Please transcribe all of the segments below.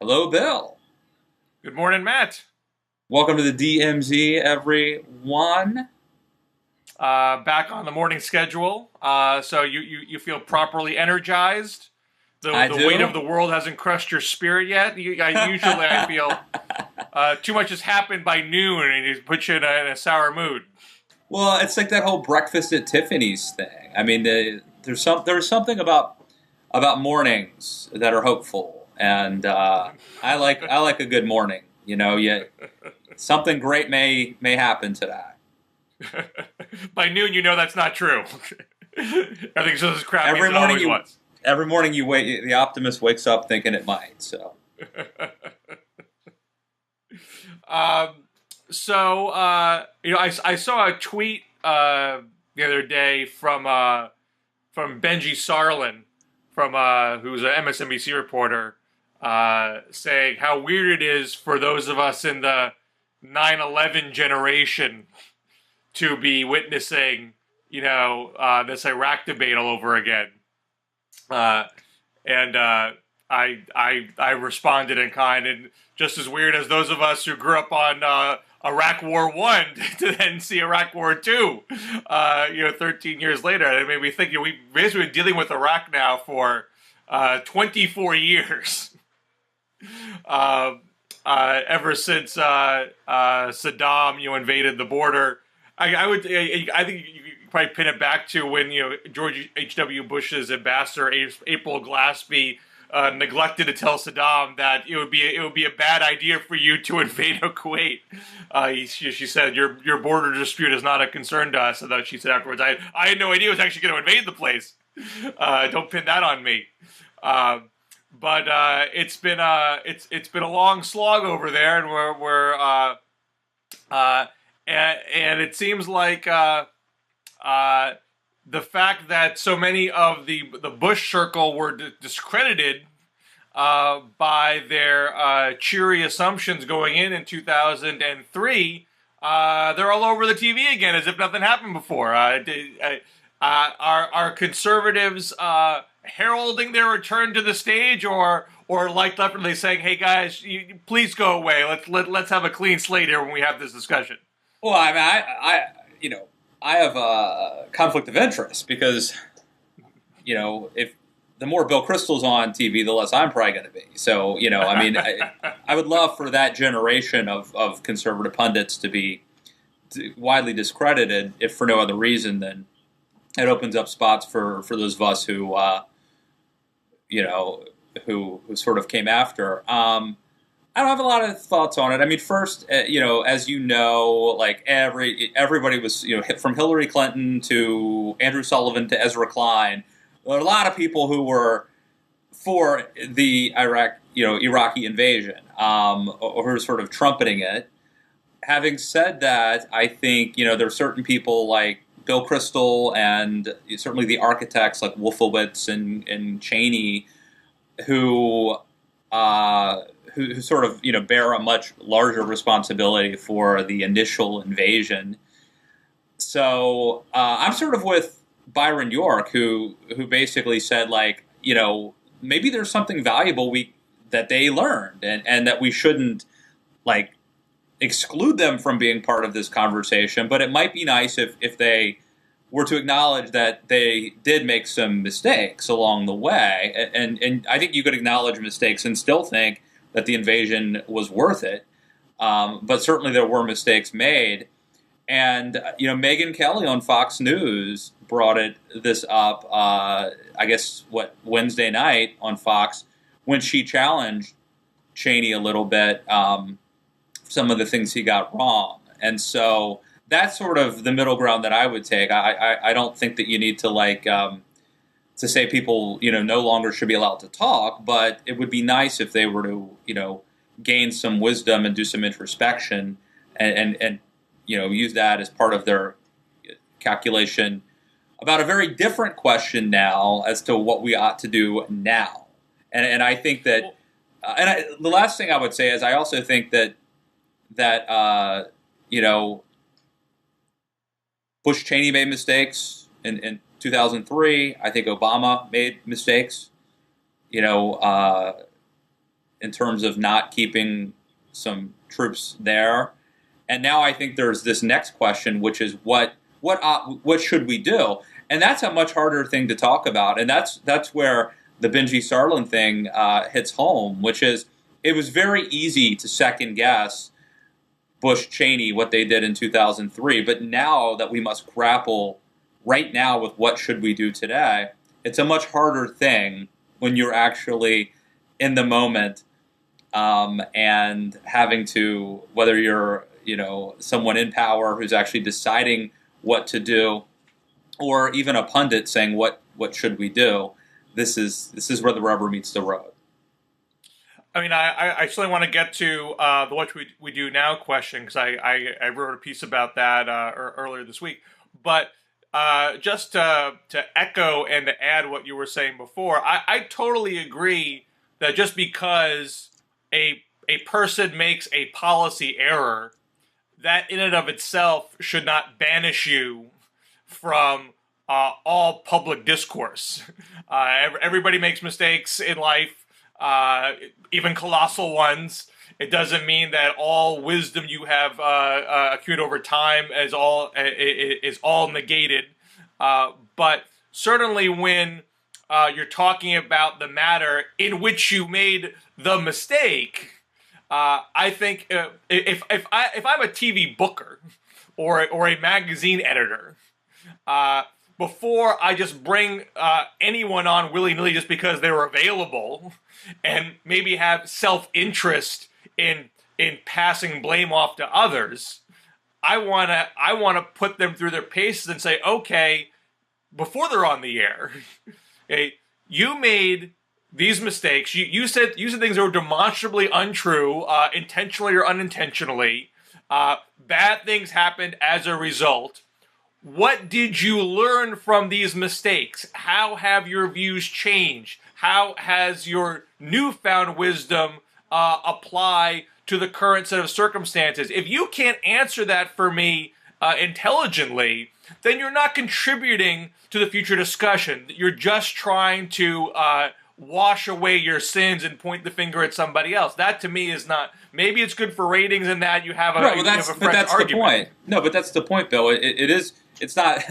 Hello, Bill. Good morning, Matt. Welcome to the DMZ, everyone. Back on the morning schedule. So you feel properly energized. The I the weight of do. the world hasn't crushed your spirit yet. Usually I feel too much has happened by noon and it puts you in a sour mood. Well, it's like that whole breakfast at Tiffany's thing. I mean, there's something about mornings that are hopeful, and I like a good morning. Yet something great may happen today. By noon, you know that's not true. Everything's just as crappy as Every it morning always you was. every morning you wake the optimist wakes up thinking it might. So I saw a tweet the other day from Benji Sarlin, who's an MSNBC reporter, saying how weird it is for those of us in the 9/11 generation to be witnessing, this Iraq debate all over again. And I responded in kind, and just as weird as those of us who grew up on Iraq War One to then see Iraq War Two, 13 years later. It made me think, we've basically been dealing with Iraq now for 24 years. Ever since Saddam, invaded the border. I think you could probably pin it back to when George H.W. Bush's ambassador April Glaspie neglected to tell Saddam that it would be a bad idea for you to invade Kuwait. She said your border dispute is not a concern to us. And then she said afterwards, I had no idea it was actually going to invade the place. Don't pin that on me. But it's been a long slog over there, and and it seems like the fact that so many of the Bush circle were discredited by their cheery assumptions going in 2003, they're all over the TV again as if nothing happened before. Are conservatives heralding their return to the stage, or like definitely saying, "Hey guys, please go away. Let's have a clean slate here when we have this discussion." well, I mean, I have a conflict of interest because if the more Bill Kristol's on TV, the less I'm probably going to be. So, I mean, I would love for that generation of conservative pundits to be widely discredited, if for no other reason than it opens up spots for those of us who who sort of came after. I don't have a lot of thoughts on it. I mean, first, as you know, like everybody was, from Hillary Clinton to Andrew Sullivan to Ezra Klein, there were a lot of people who were for the Iraqi invasion, or who were sort of trumpeting it. Having said that, I think, there are certain people like Bill Kristol and certainly the architects like Wolfowitz and Cheney who sort of bear a much larger responsibility for the initial invasion. So I'm sort of with Byron York, who basically said, like, maybe there's something valuable that they learned, and that we shouldn't like exclude them from being part of this conversation. But it might be nice if they were to acknowledge that they did make some mistakes along the way. And I think you could acknowledge mistakes and still think that the invasion was worth it. But certainly there were mistakes made. And, Megyn Kelly on Fox News brought this up, I guess, Wednesday night on Fox, when she challenged Cheney a little bit, some of the things he got wrong. And so that's sort of the middle ground that I would take. I don't think that you need to to say people, no longer should be allowed to talk, but it would be nice if they were to, gain some wisdom and do some introspection and use that as part of their calculation about a very different question now as to what we ought to do now. And I think that, the last thing I would say is I also think that Bush Cheney made mistakes in 2003. I think Obama made mistakes. in terms of not keeping some troops there. And now I think there's this next question, which is what should we do? And that's a much harder thing to talk about. And that's where the Benji Sarlin thing hits home, which is it was very easy to second guess Bush Cheney, what they did in 2003. But now that we must grapple right now with what should we do today, it's a much harder thing when you're actually in the moment and having to, whether you're someone in power who's actually deciding what to do, or even a pundit saying what should we do. This is where the rubber meets the road. I mean, I certainly want to get to the what we do now question, because I wrote a piece about that earlier this week. But just to echo and to add what you were saying before, I totally agree that just because a person makes a policy error, that in and of itself should not banish you from all public discourse. Everybody makes mistakes in life, even colossal ones. It doesn't mean that all wisdom you have accrued over time is all negated. But certainly when you're talking about the matter in which you made the mistake, I think if I'm a TV booker or a magazine editor, before I just bring anyone on willy-nilly just because they're available, and maybe have self-interest in passing blame off to others, I wanna put them through their paces and say, okay, before they're on the air, okay, you made these mistakes. You said things that were demonstrably untrue, intentionally or unintentionally. Bad things happened as a result. What did you learn from these mistakes? How have your views changed? How has your newfound wisdom apply to the current set of circumstances? If you can't answer that for me intelligently, then you're not contributing to the future discussion. You're just trying to wash away your sins and point the finger at somebody else. That to me is not. Maybe it's good for ratings and that you have a, right, well, you have a fresh that's argument. The point. No, but that's the point, Bill. It is. It's not.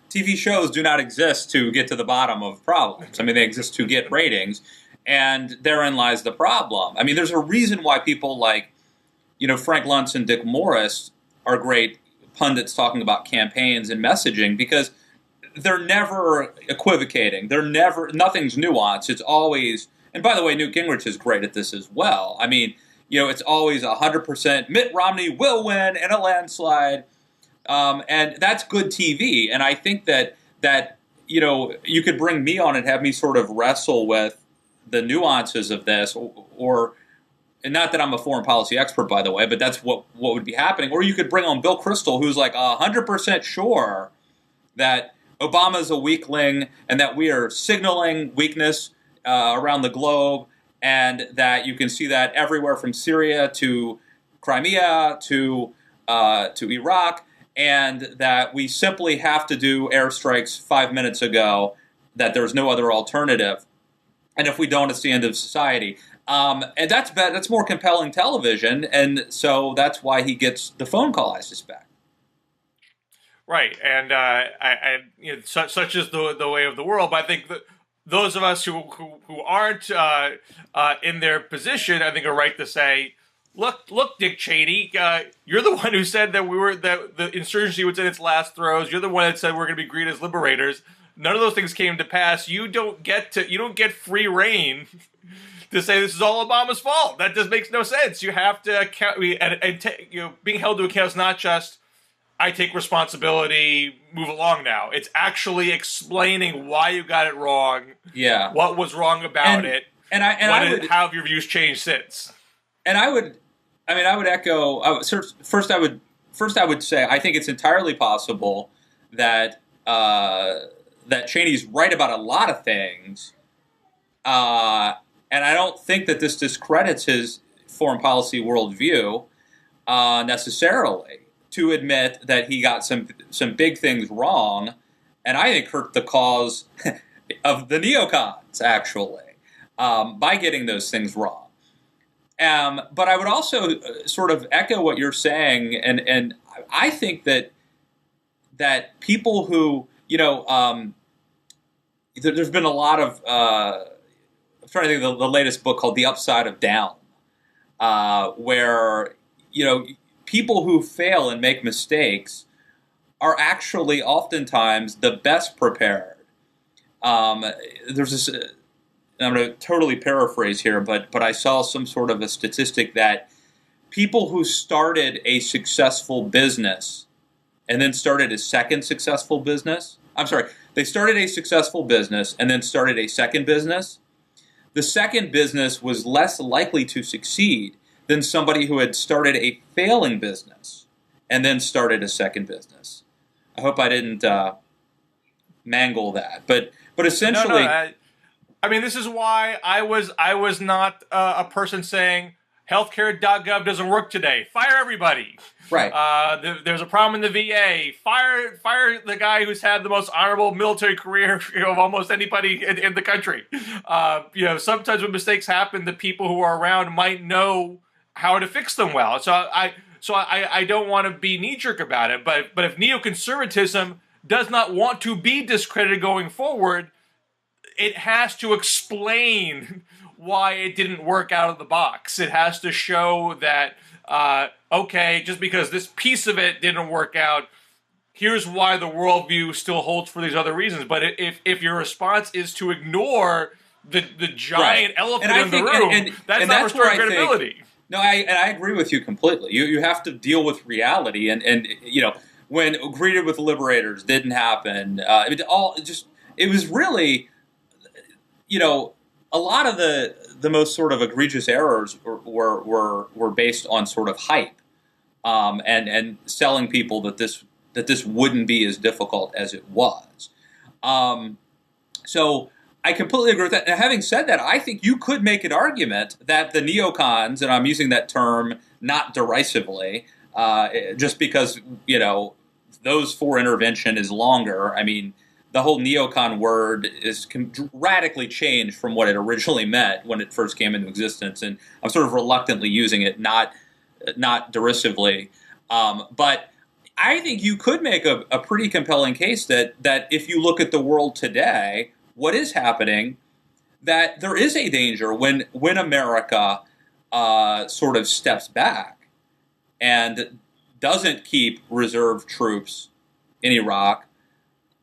TV shows do not exist to get to the bottom of problems. I mean, they exist to get ratings, and therein lies the problem. I mean, there's a reason why people like, Frank Luntz and Dick Morris are great pundits talking about campaigns and messaging, because they're never equivocating. Nothing's nuanced. It's always, and by the way, Newt Gingrich is great at this as well. I mean, it's always 100% Mitt Romney will win in a landslide. And that's good TV. And I think that you could bring me on and have me sort of wrestle with the nuances of this, and not that I'm a foreign policy expert, by the way, but that's what would be happening. Or you could bring on Bill Kristol, who's like 100% sure that Obama's a weakling and that we are signaling weakness around the globe, and that you can see that everywhere from Syria to Crimea to Iraq, and that we simply have to do airstrikes 5 minutes ago, that there's no other alternative. And if we don't, it's the end of society. And that's more compelling television, and so that's why he gets the phone call, I suspect. Right, and such is the way of the world. But I think that those of us who aren't in their position, I think, are right to say, Look, Dick Cheney, you're the one who said that the insurgency was in its last throes. You're the one that said we're going to be greeted as liberators. None of those things came to pass. You don't get free reign to say this is all Obama's fault. That just makes no sense. You have to account, being held to account is not just I take responsibility, move along now. It's actually explaining why you got it wrong. Yeah, what was wrong about it, how have your views changed since? And I would echo. First, I would say I think it's entirely possible that that Cheney's right about a lot of things, and I don't think that this discredits his foreign policy worldview necessarily. To admit that he got some big things wrong, and I think hurt the cause of the neocons actually by getting those things wrong. But I would also sort of echo what you're saying, and I think that people who, there's been a lot of, I'm trying to think of the latest book called The Upside of Down, where, people who fail and make mistakes are actually oftentimes the best prepared. There's this, I'm going to totally paraphrase here, but I saw some sort of a statistic that people who started a successful business and then started a second successful business, they started a successful business and then started a second business. The second business was less likely to succeed than somebody who had started a failing business and then started a second business. I hope I didn't mangle that, but essentially, I mean, this is why I was not a person saying healthcare.gov doesn't work today. Fire everybody. Right. There's a problem in the VA. Fire the guy who's had the most honorable military career of almost anybody in the country. Sometimes when mistakes happen, the people who are around might know how to fix them well. So I don't want to be knee-jerk about it. But if neoconservatism does not want to be discredited going forward, it has to explain why it didn't work out of the box. It has to show that, okay, just because this piece of it didn't work out, here's why the worldview still holds for these other reasons. But if your response is to ignore the giant elephant in the room, that's not restoring credibility. I agree with you completely. You have to deal with reality, and when greeted with liberators didn't happen, it was really, a lot of the most sort of egregious errors were based on sort of hype, and selling people that this wouldn't be as difficult as it was. So I completely agree with that. Now, having said that, I think you could make an argument that the neocons, and I'm using that term not derisively, just because those for intervention is longer. I mean, the whole neocon word is radically changed from what it originally meant when it first came into existence, and I'm sort of reluctantly using it, not derisively. But I think you could make a pretty compelling case that if you look at the world today, what is happening, that there is a danger when America sort of steps back and doesn't keep reserve troops in Iraq,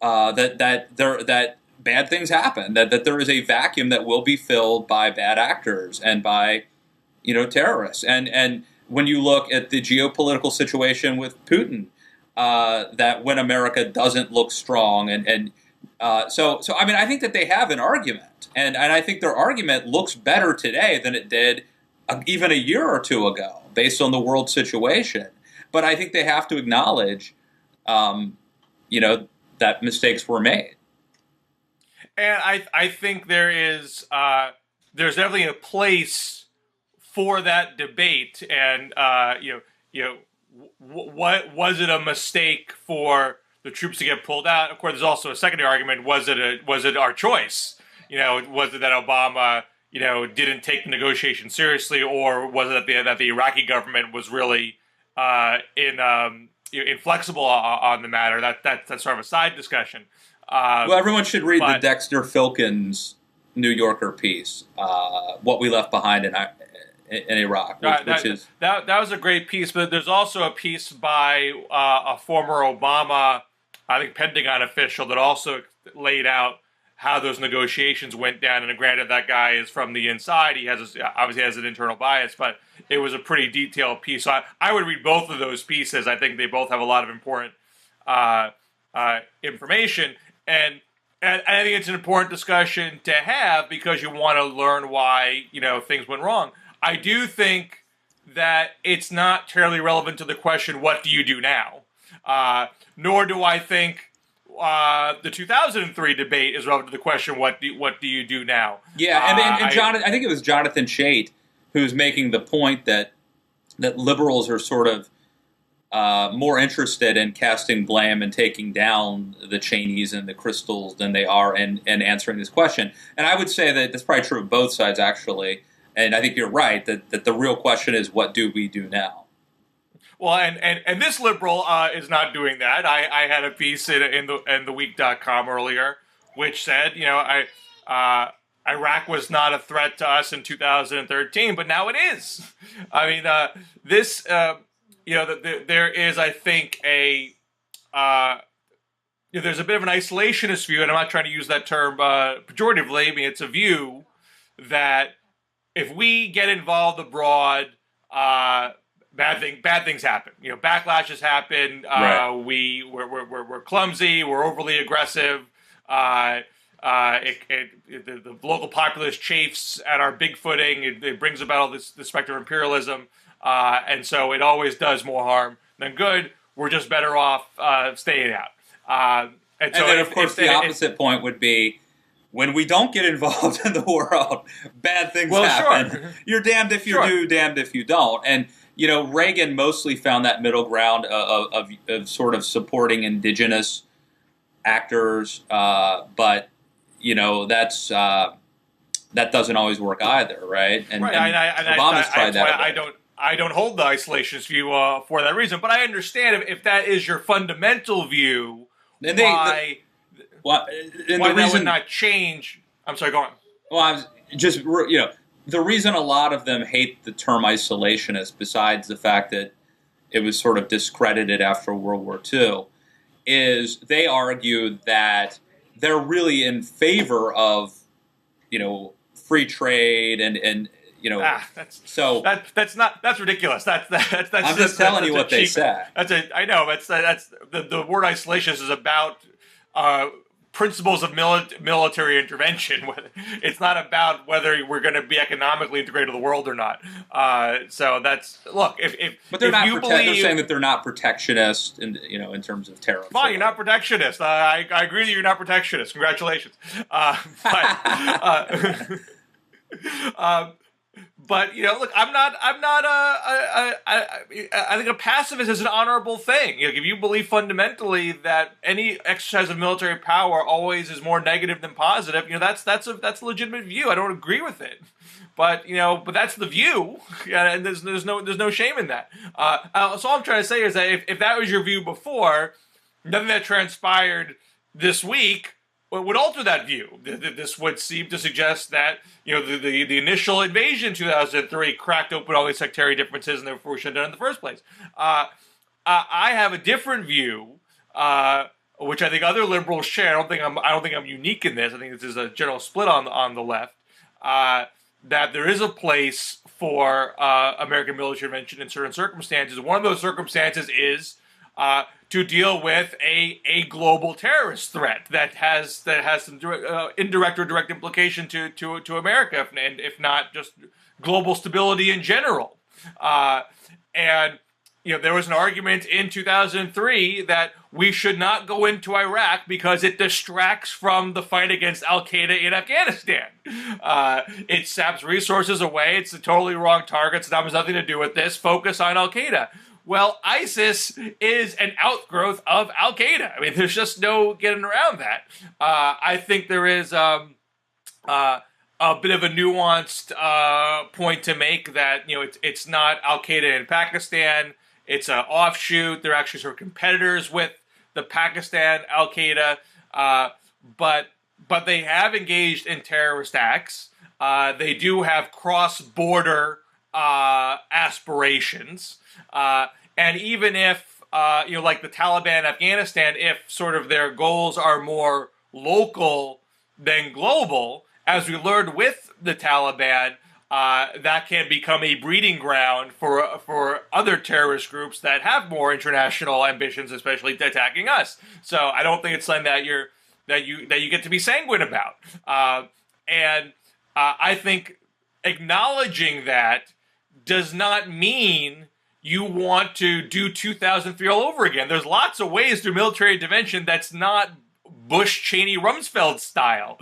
that bad things happen, that there is a vacuum that will be filled by bad actors and by terrorists. And when you look at the geopolitical situation with Putin, that when America doesn't look strong, so I mean, I think that they have an argument, and I think their argument looks better today than it did even a year or two ago, based on the world situation. But I think they have to acknowledge, that mistakes were made. And I think there's definitely a place for that debate. And what was it a mistake for the troops to get pulled out? Of course, there's also a secondary argument: was it our choice? Was it that Obama didn't take the negotiation seriously, or was it that the Iraqi government was really inflexible on the matter? That's sort of a side discussion. Well, everyone should read the Dexter Filkins New Yorker piece, "What We Left Behind in Iraq," that was a great piece. But there's also a piece by a former Obama, I think, Pentagon official that also laid out how those negotiations went down. And granted, that guy is from the inside; he obviously has an internal bias, but it was a pretty detailed piece. So I would read both of those pieces. I think they both have a lot of important information, and I think it's an important discussion to have because you want to learn why things went wrong. I do think that it's not terribly relevant to the question, what do you do now? Nor do I think the 2003 debate is relevant to the question, what do you do now? Yeah, I think it was Jonathan Chait who's making the point that liberals are sort of more interested in casting blame and taking down the Cheneys and the Crystals than they are in answering this question. And I would say that that's probably true of both sides, actually. And I think you're right that the real question is, what do we do now? Well, and this liberal is not doing that. I had a piece in the week.com earlier which said, Iraq was not a threat to us in 2013, but now it is. I mean, there is, I think, there's a bit of an isolationist view, and I'm not trying to use that term pejoratively. I mean, it's a view that if we get involved abroad, bad things happen. Backlashes happen. Right. We're clumsy. We're overly aggressive. The local populace chafes at our bigfooting. It brings about all this specter of imperialism, and so it always does more harm than good. We're just better off staying out. And then, of course, the opposite point would be, when we don't get involved in the world, bad things happen. Sure. You're damned if you do, damned if you don't. And Reagan mostly found that middle ground of sort of supporting indigenous actors, but that's that doesn't always work either, right? And Obama's tried that. I don't hold the isolationist view for that reason, but I understand if that is your fundamental view, why that would not change. I'm sorry, go on. Well, I was just the reason a lot of them hate the term isolationist, besides the fact that it was sort of discredited after World War II, is they argue that they're really in favor of, free trade and that's ridiculous. That's I'm just telling you what they said. I know that's the word isolationist is about principles of military intervention. It's not about whether we're going to be economically integrated to the world or not. So that's but they're not. They're saying that they're not protectionist in terms of tariffs. Fine, you're not protectionist. I agree that you're not protectionist. Congratulations. But I'm not. I think a pacifist is an honorable thing. If you believe fundamentally that any exercise of military power always is more negative than positive, that's a legitimate view. I don't agree with it, but that's the view, and there's no shame in that. So all I'm trying to say is that if that was your view before, nothing that transpired this week would alter that view. This would seem to suggest that the initial invasion in 2003 cracked open all these sectarian differences, and therefore we shouldn't have done it in the first place. I have a different view, which I think other liberals share. I don't think I'm unique in this. I think this is a general split on the left. That there is a place for American military intervention in certain circumstances. One of those circumstances is to deal with a global terrorist threat that has some indirect or direct implication to America, and if not just global stability in general. And there was an argument in 2003 that we should not go into Iraq because it distracts from the fight against Al-Qaeda in Afghanistan. It saps resources away. It's a totally wrong target. Saddam has nothing to do with this. Focus on Al-Qaeda. Well, ISIS is an outgrowth of Al-Qaeda. I mean, there's just no getting around that. I think there is a bit of a nuanced point to make that, it's not Al-Qaeda in Pakistan. It's an offshoot. They're actually sort of competitors with the Pakistan Al-Qaeda. But they have engaged in terrorist acts. They do have cross-border aspirations. And even if, like the Taliban in Afghanistan, if sort of their goals are more local than global, as we learned with the Taliban, that can become a breeding ground for other terrorist groups that have more international ambitions, especially attacking us. So I don't think it's something that you get to be sanguine about. And I think acknowledging that does not mean you want to do 2003 all over again. There's lots of ways through military intervention that's not Bush, Cheney, Rumsfeld style.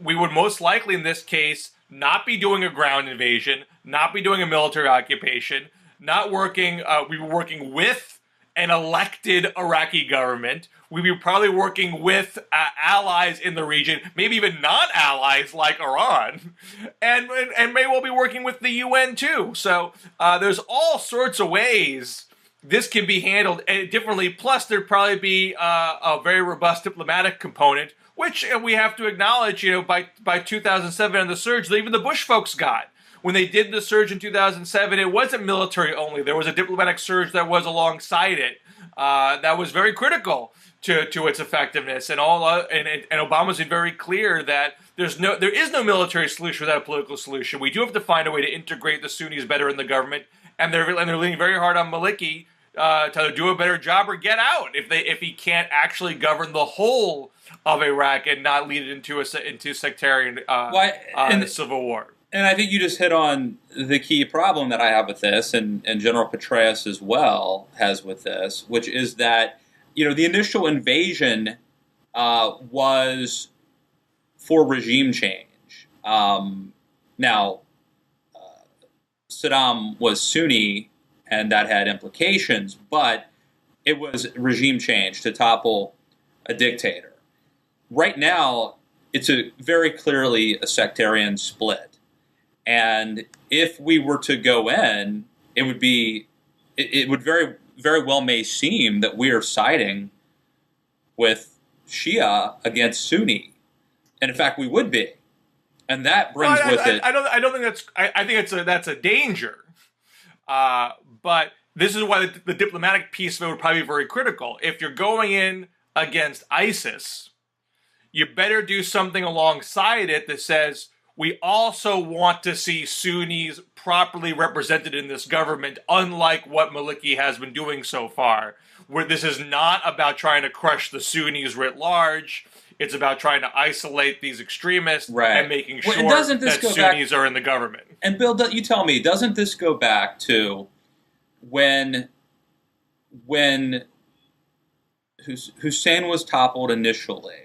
We would most likely in this case not be doing a ground invasion, not be doing a military occupation, not working. We were working with an elected Iraqi government. We'd be probably working with allies in the region, maybe even non-allies like Iran, and may well be working with the UN too. So there's all sorts of ways this can be handled differently. Plus, there'd probably be a very robust diplomatic component, which we have to acknowledge. By 2007 and the surge that even the Bush folks got. When they did the surge in 2007, it wasn't military only. There was a diplomatic surge that was alongside it that was very critical to its effectiveness. And Obama's been very clear that there is no military solution without a political solution. We do have to find a way to integrate the Sunnis better in the government, and they're leaning very hard on Maliki to do a better job or get out if he can't actually govern the whole of Iraq and not lead it into sectarian civil war. And I think you just hit on the key problem that I have with this, and General Petraeus as well has with this, which is that, the initial invasion was for regime change. Now, Saddam was Sunni, and that had implications, but it was regime change to topple a dictator. Right now, it's very clearly a sectarian split. And if we were to go in, it would very, very well may seem that we are siding with Shia against Sunni. And in fact, we would be. And that brings with it. I don't think that's. I think that's a danger. But this is why the diplomatic piece of it would probably be very critical. If you're going in against ISIS, you better do something alongside it that says, we also want to see Sunnis properly represented in this government, unlike what Maliki has been doing so far, where this is not about trying to crush the Sunnis writ large. It's about trying to isolate these extremists and making sure that Sunnis are in the government. And Bill, you tell me, doesn't this go back to when Hussein was toppled initially?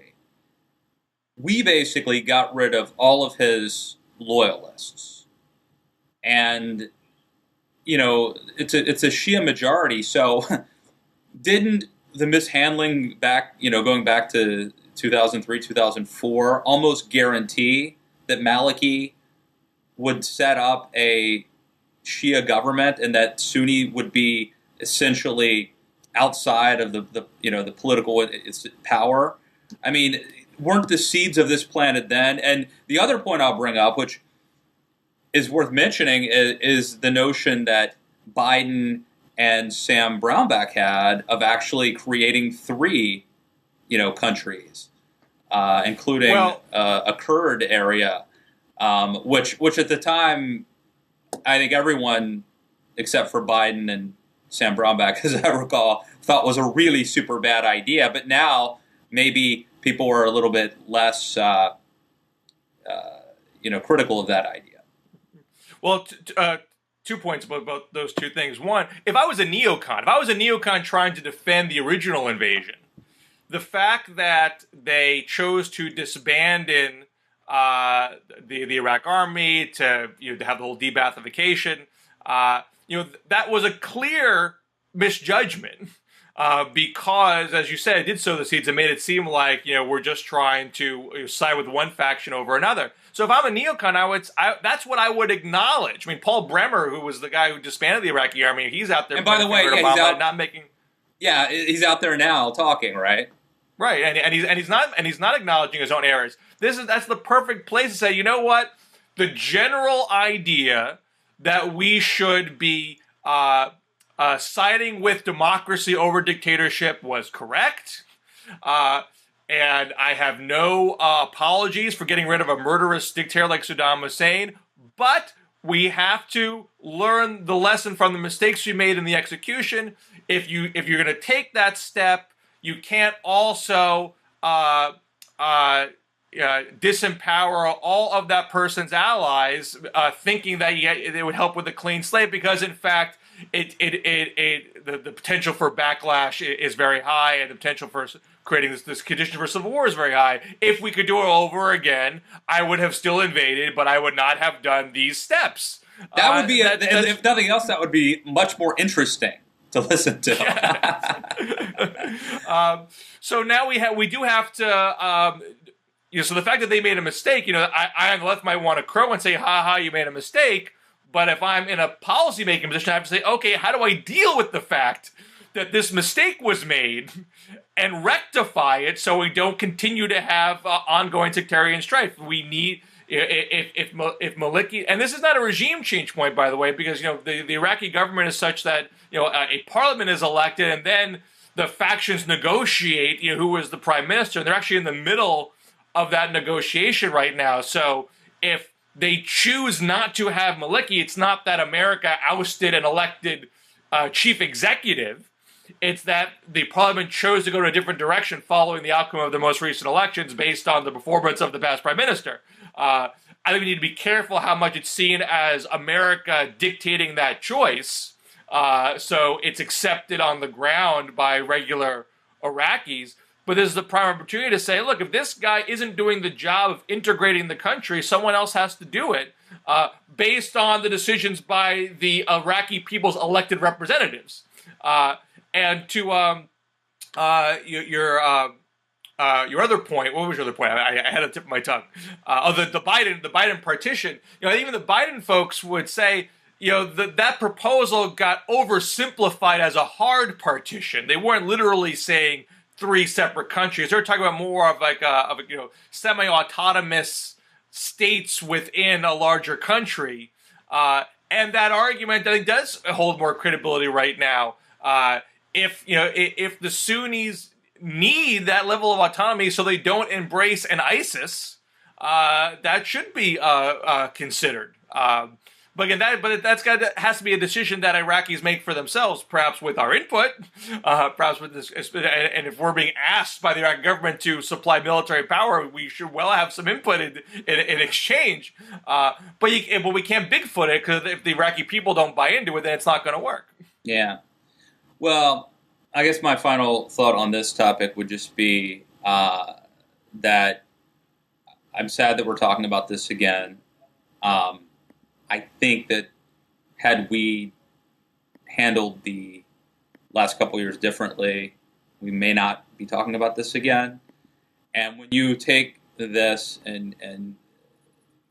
We basically got rid of all of his loyalists. And, it's a Shia majority. So didn't the mishandling going back to 2003, 2004, almost guarantee that Maliki would set up a Shia government and that Sunni would be essentially outside of the political power? I mean, weren't the seeds of this planted then? And the other point I'll bring up, which is worth mentioning, is the notion that Biden and Sam Brownback had of actually creating three, countries, including a Kurd area, which at the time, I think everyone except for Biden and Sam Brownback, as I recall, thought was a really super bad idea. But now maybe people are a little bit less, critical of that idea. Well, 2 points about those two things. One, if I was a neocon trying to defend the original invasion, the fact that they chose to disband in the Iraq army to have the whole de-Baathification, that was a clear misjudgment. Because, as you said, it did sow the seeds and made it seem like, we're just trying to side with one faction over another. So if I'm a neocon, that's what I would acknowledge. I mean, Paul Bremer, who was the guy who disbanded the Iraqi army, he's out there. And by the way, he's out there now talking, right? Right, and he's not acknowledging his own errors. That's the perfect place to say, you know what? The general idea that we should be siding with democracy over dictatorship was correct. And I have no apologies for getting rid of a murderous dictator like Saddam Hussein, but we have to learn the lesson from the mistakes we made in the execution. If you're going to take that step, you can't also disempower all of that person's allies, thinking that it would help with a clean slate, because in fact, the potential for backlash is very high, and the potential for creating this condition for civil war is very high. If we could do it over again, I would have still invaded, but I would not have done these steps. That would be, if nothing else, that would be much more interesting to listen to. So now we do have to. So the fact that they made a mistake, I on the left might want to crow and say, "Ha ha, you made a mistake." But if I'm in a policy-making position, I have to say, "Okay, how do I deal with the fact that this mistake was made and rectify it so we don't continue to have ongoing sectarian strife?" We need, if Maliki, and this is not a regime change point, by the way, because the Iraqi government is such that a parliament is elected and then the factions negotiate who is the prime minister, and they're actually in the middle of that negotiation right now. So if they choose not to have Maliki, it's not that America ousted and elected chief executive. It's that the parliament chose to go to a different direction following the outcome of the most recent elections based on the performance of the past prime minister. I think we need to be careful how much it's seen as America dictating that choice, so it's accepted on the ground by regular Iraqis. But this is the prime opportunity to say, look, if this guy isn't doing the job of integrating the country, someone else has to do it, based on the decisions by the Iraqi people's elected representatives. And to your other point, what was your other point? I had a tip of my tongue. The Biden partition. Even the Biden folks would say, that proposal got oversimplified as a hard partition. They weren't literally saying 3 separate countries. They're talking about more of semi-autonomous states within a larger country. And that argument, I think, does hold more credibility right now. If the Sunnis need that level of autonomy so they don't embrace an ISIS, that should be considered. But again, that has to be a decision that Iraqis make for themselves, perhaps with our input, perhaps with this. And if we're being asked by the Iraqi government to supply military power, we should well have some input in exchange. But we can't Bigfoot it, because if the Iraqi people don't buy into it, then it's not going to work. Yeah. Well, I guess my final thought on this topic would just be that I'm sad that we're talking about this again. I think that had we handled the last couple years differently, we may not be talking about this again. And when you take this and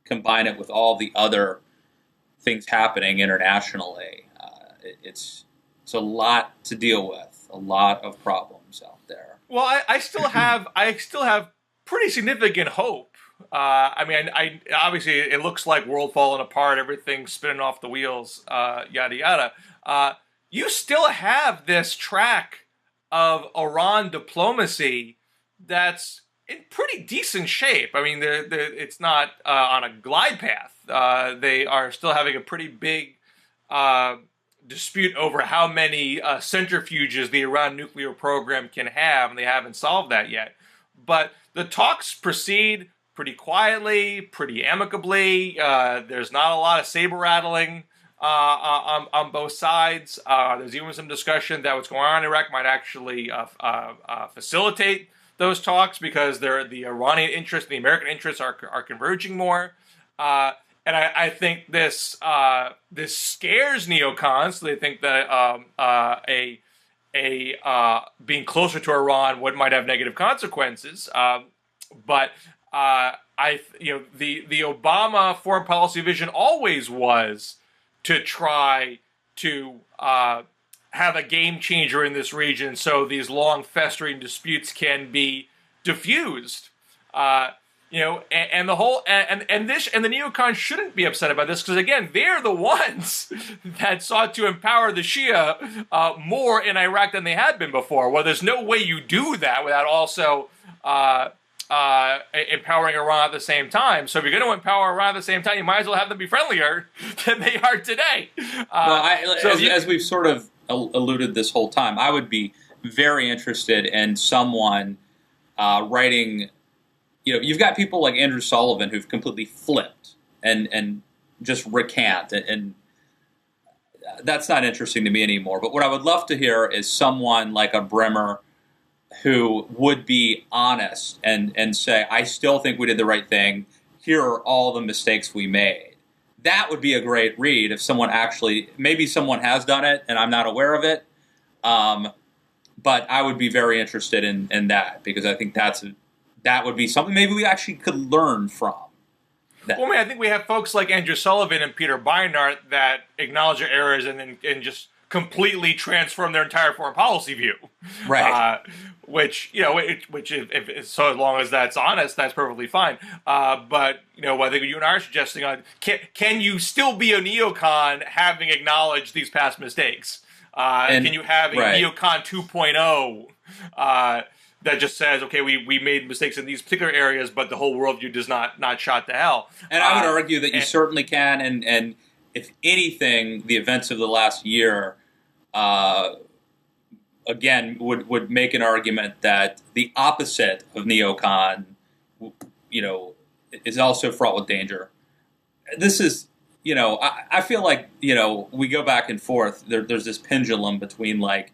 combine it with all the other things happening internationally, it's a lot to deal with, a lot of problems out there. Well, I still have pretty significant hope. I obviously it looks like world falling apart, everything spinning off the wheels, yada yada. You still have this track of Iran diplomacy that's in pretty decent shape. I mean, it's not on a glide path. They are still having a pretty big dispute over how many centrifuges the Iran nuclear program can have, and they haven't solved that yet. But the talks proceed pretty quietly, pretty amicably. There's not a lot of saber rattling on both sides. There's even some discussion that what's going on in Iraq might actually facilitate those talks, because the Iranian interests and the American interests are converging more. And I think this scares neocons. So they think that being closer to Iran might have negative consequences. But the Obama foreign policy vision always was to try to have a game changer in this region, so these long festering disputes can be diffused. And the whole and the neocons shouldn't be upset about this, because again, they're the ones that sought to empower the Shia more in Iraq than they had been before. Well, there's no way you do that without also empowering Iran at the same time. So if you're going to empower Iran at the same time, you might as well have them be friendlier than they are today. As we've sort of alluded this whole time, I would be very interested in someone writing. You've got people like Andrew Sullivan who've completely flipped and just recant, and that's not interesting to me anymore. But what I would love to hear is someone like a Bremer who would be honest and say, I still think we did the right thing. Here are all the mistakes we made. That would be a great read if someone actually, maybe someone has done it and I'm not aware of it, But I would be very interested in that, because I think that would be something maybe we actually could learn from. That. Well, I mean, I think we have folks like Andrew Sullivan and Peter Beinart that acknowledge their errors and just completely transform their entire foreign policy view. Right. Which if so long as that's honest, that's perfectly fine. But I think you and I are suggesting can you still be a neocon having acknowledged these past mistakes? Can you have a neocon 2.0 that just says, okay, we made mistakes in these particular areas, but the whole worldview does not shot to hell? And I would argue that you certainly can. And if anything, the events of the last year, again, would make an argument that the opposite of neocon, is also fraught with danger. This is, I feel like, we go back and forth. There's this pendulum between, like,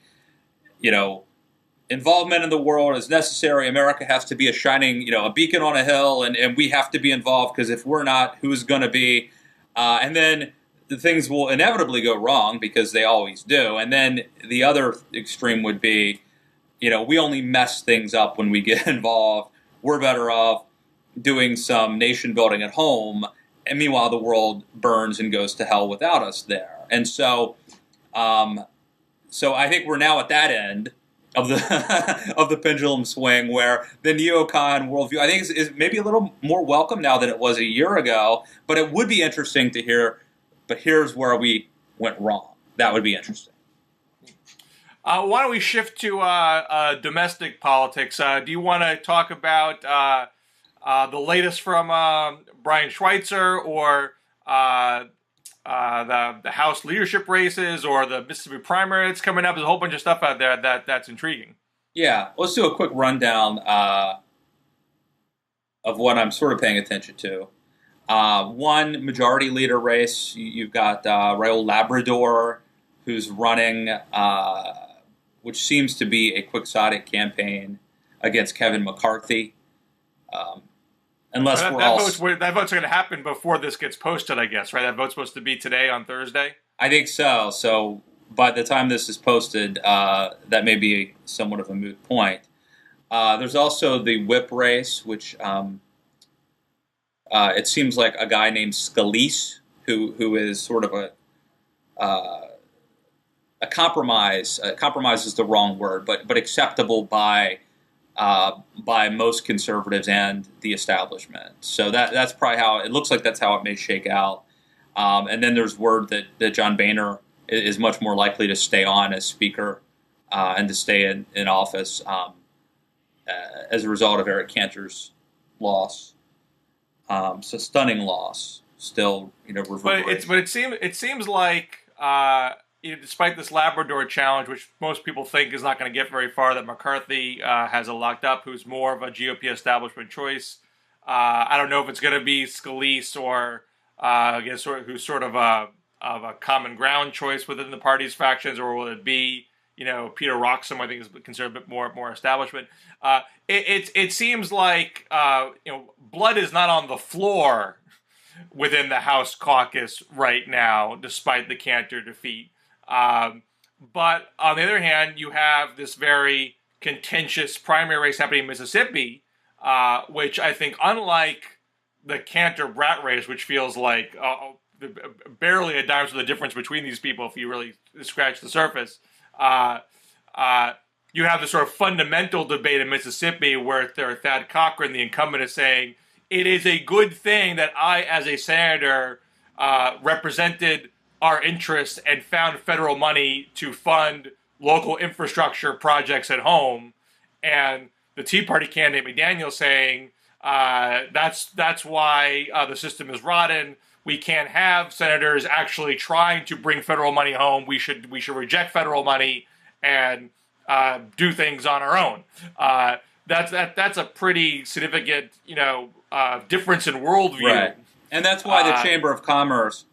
involvement in the world is necessary. America has to be a shining, a beacon on a hill, and we have to be involved, because if we're not, who's going to be? And then the things will inevitably go wrong, because they always do. And then the other extreme would be, we only mess things up when we get involved. We're better off doing some nation building at home, and meanwhile the world burns and goes to hell without us there. And so I think we're now at that end of the of the pendulum swing, where the neocon worldview, I think, is maybe a little more welcome now than it was a year ago. But it would be interesting to hear, but here's where we went wrong. That would be interesting. Why don't we shift to domestic politics? Do you want to talk about the latest from Brian Schweitzer, or the House leadership races, or the Mississippi primary that's coming up? There's a whole bunch of stuff out there that's intriguing. Yeah, let's do a quick rundown of what I'm sort of paying attention to. One majority leader race, you've got Raul Labrador, who's running, which seems to be a quixotic campaign against Kevin McCarthy. Unless that vote's going to happen before this gets posted, I guess, right? That vote's supposed to be today on Thursday? I think so. So by the time this is posted, that may be somewhat of a moot point. There's also the whip race, which it seems like a guy named Scalise, who is sort of a compromise. Compromise is the wrong word, but acceptable by most conservatives and the establishment. So that's probably how it looks like. That's how it may shake out. And then there's word that John Boehner is much more likely to stay on as Speaker and to stay in office as a result of Eric Cantor's loss. So stunning loss. Still, reverberating. But it seems like. Despite this Labrador challenge, which most people think is not going to get very far, that McCarthy has a locked up, who's more of a GOP establishment choice. I don't know if it's going to be Scalise or who's sort of a common ground choice within the party's factions, or will it be Peter Roxham? I think is considered a bit more establishment. It seems like blood is not on the floor within the House caucus right now, despite the Cantor defeat. But on the other hand, you have this very contentious primary race happening in Mississippi, which I think, unlike the Cantor-Bratt race, which feels like barely a dime's worth of difference between these people if you really scratch the surface, you have this sort of fundamental debate in Mississippi where Thad Cochran, the incumbent, is saying, it is a good thing that I, as a senator, represented our interests and found federal money to fund local infrastructure projects at home. And the Tea Party candidate McDaniel saying, that's why the system is rotten. We can't have senators actually trying to bring federal money home. We should reject federal money and do things on our own. That's a pretty significant, difference in worldview. Right. And that's why the Chamber of Commerce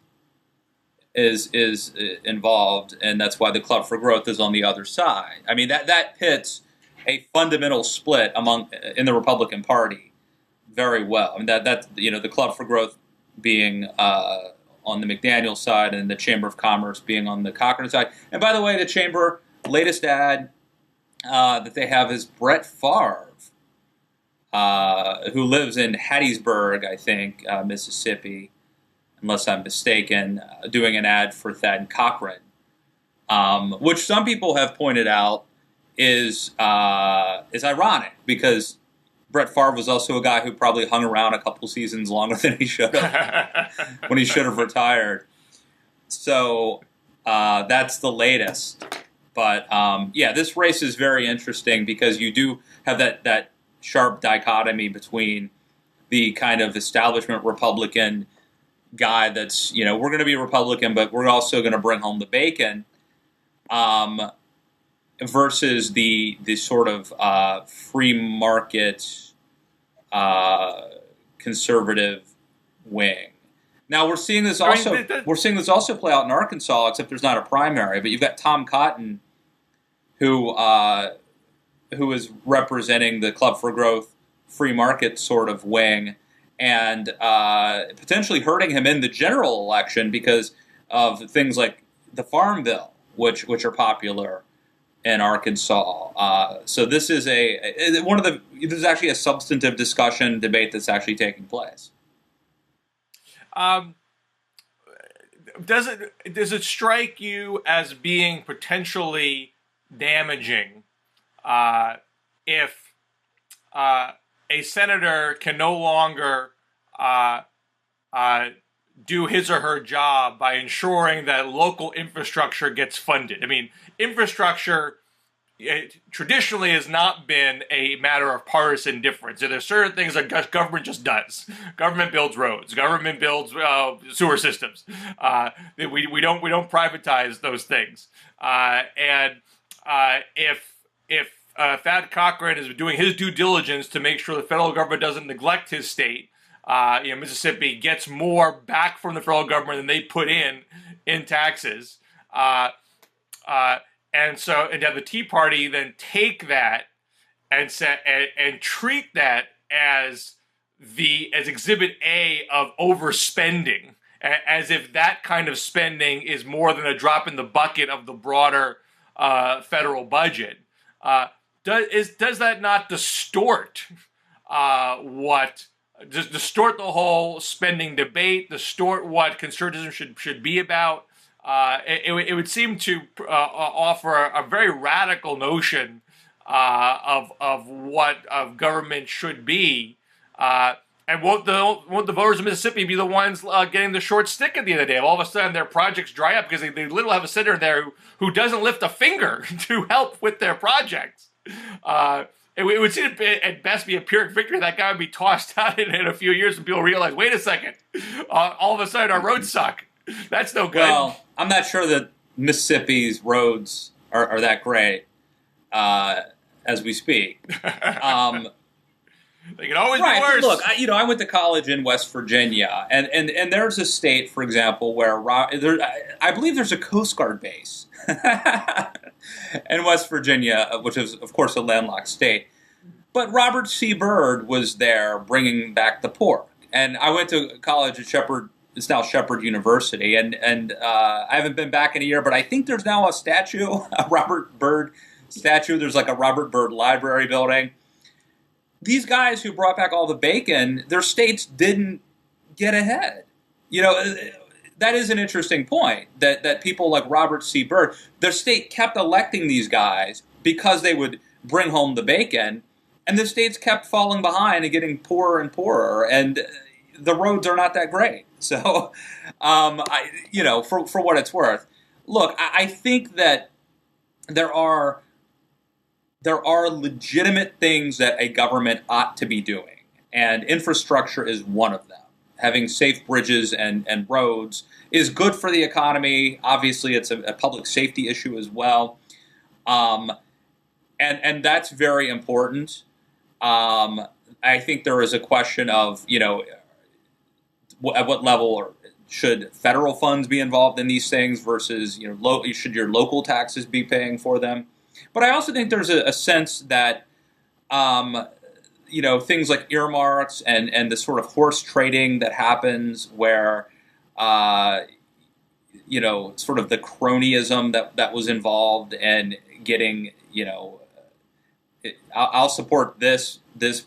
is involved, and that's why the Club for Growth is on the other side. I mean, that hits a fundamental split in the Republican Party very well. I mean, that the Club for Growth being on the McDaniel side and the Chamber of Commerce being on the Cochran side. And by the way, the Chamber latest ad that they have is Brett Favre, who lives in Hattiesburg, I think, Mississippi, unless I'm mistaken, doing an ad for Thad Cochran, which some people have pointed out is ironic because Brett Favre was also a guy who probably hung around a couple seasons longer than he should have when he should have retired. So that's the latest. But this race is very interesting because you do have that sharp dichotomy between the kind of establishment Republican guy that's, we're going to be Republican, but we're also going to bring home the bacon, versus the sort of free market conservative wing. Now we're seeing this also. We're seeing this also play out in Arkansas, except there's not a primary. But you've got Tom Cotton, who is representing the Club for Growth free market sort of wing, and potentially hurting him in the general election because of things like the Farm Bill, which are popular in Arkansas. So this is this is actually a substantive debate that's actually taking place. Does it strike you as being potentially damaging if a senator can no longer do his or her job by ensuring that local infrastructure gets funded? I mean, infrastructure traditionally has not been a matter of partisan difference. There's certain things that government just does. Government builds roads. Government builds sewer systems. We don't privatize those things. If Thad Cochran is doing his due diligence to make sure the federal government doesn't neglect his state, Mississippi gets more back from the federal government than they put in taxes. And have the Tea Party then take that and treat that as Exhibit A of overspending, as if that kind of spending is more than a drop in the bucket of the broader federal budget. Does that not distort distort the whole spending debate, distort what conservatism should be about? It would seem to offer a very radical notion of what government should be, and won't the voters of Mississippi be the ones getting the short stick at the end of the day? All of a sudden, their projects dry up because they literally have a senator there who doesn't lift a finger to help with their projects. It would seem to at best be a Pyrrhic victory. That guy would be tossed out in a few years, and people realize, wait a second, all of a sudden our roads suck. That's no good. Well, I'm not sure that Mississippi's roads are that great as we speak. They can always be worse. Look, I went to college in West Virginia, and there's a state, for example, where I believe there's a Coast Guard base in West Virginia, which is, of course, a landlocked state. But Robert C. Byrd was there bringing back the pork. And I went to college at Shepherd. It's now Shepherd University, and I haven't been back in a year, but I think there's now a statue, a Robert Byrd statue. There's like a Robert Byrd library building. These guys who brought back all the bacon, their states didn't get ahead. That is an interesting point, that people like Robert C. Byrd, their state kept electing these guys because they would bring home the bacon, and the states kept falling behind and getting poorer and poorer, and the roads are not that great. So, for what it's worth, look, I think that there are legitimate things that a government ought to be doing, and infrastructure is one of them. Having safe bridges and roads is good for the economy. Obviously, it's a public safety issue as well, and that's very important. I think there is a question of, at what level should federal funds be involved in these things versus, should your local taxes be paying for them? But I also think there's a sense that, things like earmarks and the sort of horse trading that happens where, sort of the cronyism that was involved and getting, I'll support this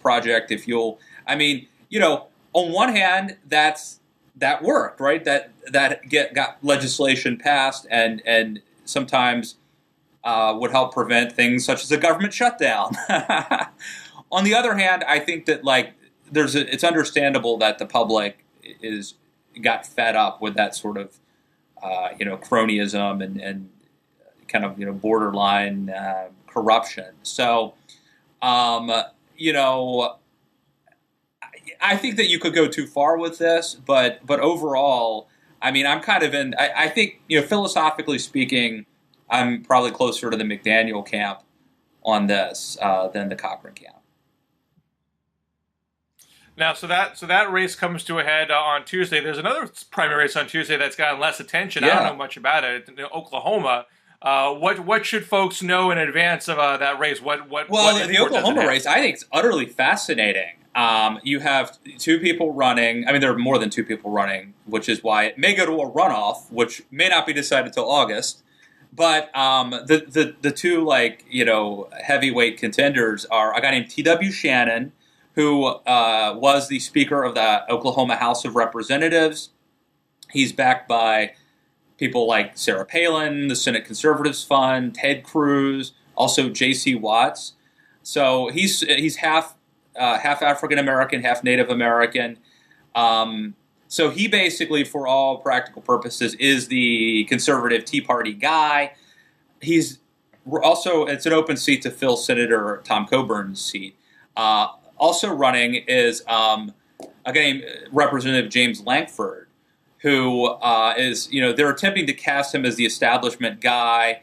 project if you'll. I mean, on one hand, that worked, right? That got legislation passed and sometimes would help prevent things such as a government shutdown. On the other hand, I think that it's understandable that the public got fed up with that sort of cronyism and kind of borderline corruption. So I think that you could go too far with this, but overall, I mean, I'm kind of I think philosophically speaking, I'm probably closer to the McDaniel camp on this than the Cochran camp. Now, so that race comes to a head on Tuesday. There's another primary race on Tuesday that's gotten less attention. Yeah. I don't know much about it. In Oklahoma. What should folks know in advance of that race? The Oklahoma race, I think, is utterly fascinating. You have two people running. I mean, there are more than two people running, which is why it may go to a runoff, which may not be decided till August. But the two heavyweight contenders are a guy named T.W. Shannon, who was the Speaker of the Oklahoma House of Representatives. He's backed by people like Sarah Palin, the Senate Conservatives Fund, Ted Cruz, also J.C. Watts. So he's half African American, half Native American. So he basically, for all practical purposes, is the conservative Tea Party guy. He's also, it's an open seat to fill Senator Tom Coburn's seat. Also running is a guy named Representative James Lankford, who is, they're attempting to cast him as the establishment guy,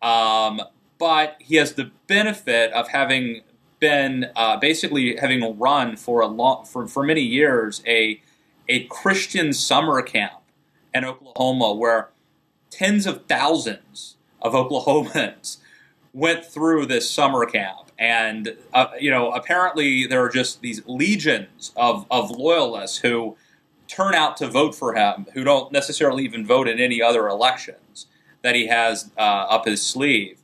but he has the benefit of having been basically having run for many years a Christian summer camp in Oklahoma where tens of thousands of Oklahomans went through this summer camp. And, apparently there are just these legions of loyalists who turn out to vote for him, who don't necessarily even vote in any other elections that he has up his sleeve.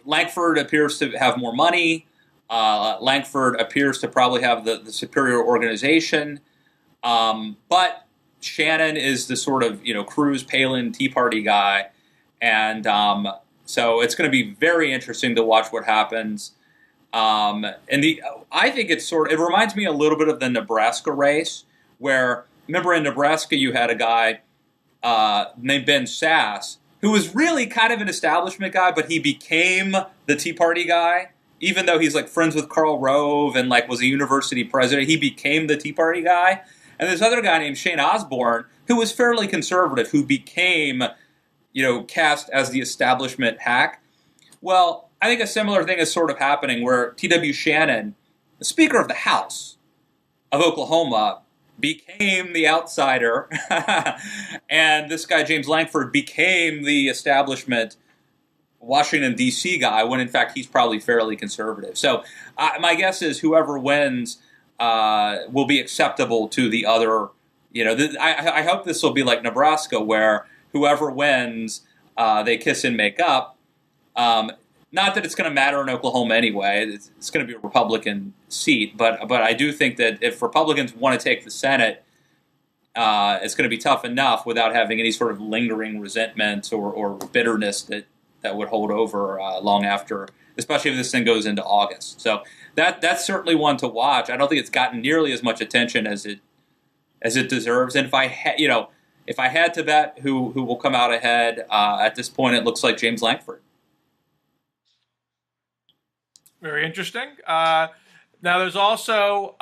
Lankford appears to have more money. Lankford appears to probably have the superior organization. But Shannon is the sort of, Cruz, Palin, Tea Party guy. And so it's going to be very interesting to watch what happens. I think it reminds me a little bit of the Nebraska race, where, remember in Nebraska you had a guy named Ben Sass, who was really kind of an establishment guy, but he became the Tea Party guy. Even though he's friends with Karl Rove and was a university president, he became the Tea Party guy. And this other guy named Shane Osborne, who was fairly conservative, who became, cast as the establishment hack. Well, I think a similar thing is sort of happening where T.W. Shannon, the Speaker of the House of Oklahoma, became the outsider, and this guy, James Lankford, became the establishment Washington, D.C. guy, when in fact he's probably fairly conservative. So my guess is whoever wins will be acceptable to the other. I hope this will be like Nebraska, where whoever wins, they kiss and make up. Not that it's going to matter in Oklahoma anyway. It's going to be a Republican seat, but I do think that if Republicans want to take the Senate, it's going to be tough enough without having any sort of lingering resentment or bitterness that would hold over long after, especially if this thing goes into August. So that's certainly one to watch. I don't think it's gotten nearly as much attention as it deserves. And if I had to bet who will come out ahead at this point, it looks like James Lankford. Very interesting. Now, there's also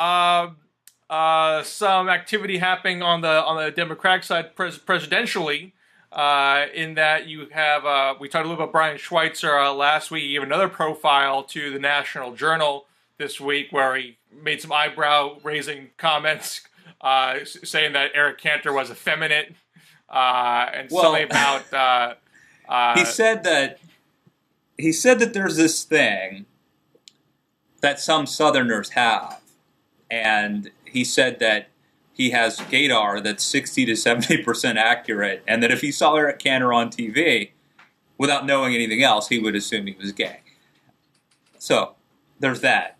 some activity happening on the Democratic side presidentially, in that you have, we talked a little about Brian Schweitzer last week. He gave another profile to the National Journal this week where he made some eyebrow-raising comments saying that Eric Cantor was effeminate, and something about... He said that there's this thing that some Southerners have, and he said that he has gaydar that's 60 to 70% accurate, and that if he saw Eric Cantor on TV, without knowing anything else, he would assume he was gay. So there's that.